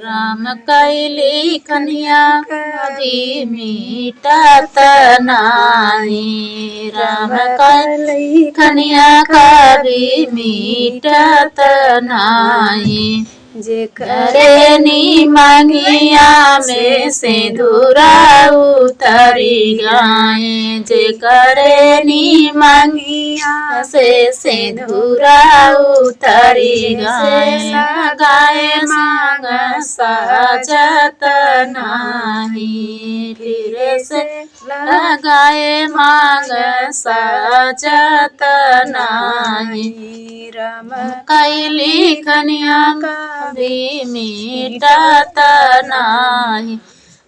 राम कैली कन्या कभी मिटत नाही। राम कैली कन्या कभी मिटत नाही। जे करे नी मांगिया में सिंदूरा उतरी गाए। जे करे नी मांगिया से सिंदूरा उतरी गाए। गाए मांग साजत नाही। फिर से लगाए मांग साजत नाही। राम कैली कन्या कभी मिटत नाही।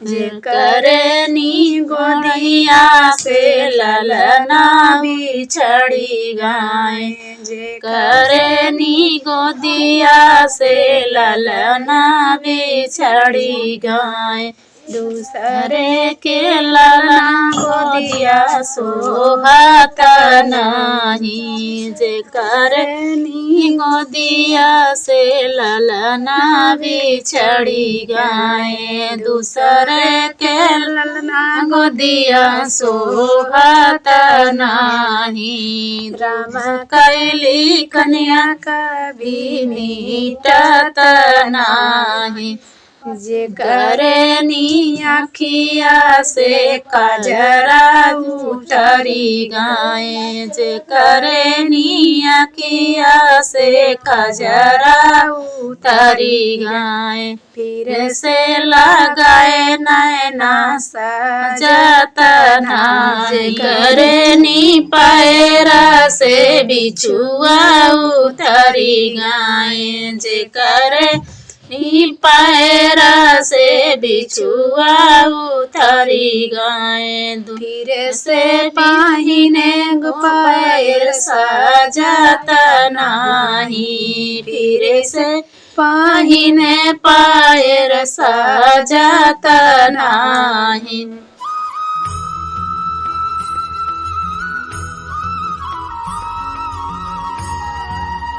जे करे नी गोदिया से ललना बिछड़ी गाए। जे करे नी गोदिया से ललना बिछड़ी गाए। दूसरे के ललना गोदिया सोहत नहीं। जे करे नी गोदिया से ललना बिछड़ी गाए। दूसरे के ललना गोदिया सोहत नहीं। राम कैली कन्या कभी मिटत नाही। जे करे नी आखिया से काजरा उतरी गाए। जे करे नी आखिया से काजरा उतरी गाए। फिर से लगाए नैना साजत नाही। जे करे नी पैरा से बिछुआ उतरी गाए। जे करे नी पैरा से बिछुआ उतरी गाए। फिर से पहिने पैर साजत नाही। फिर से पहिने पैर साजत नाही।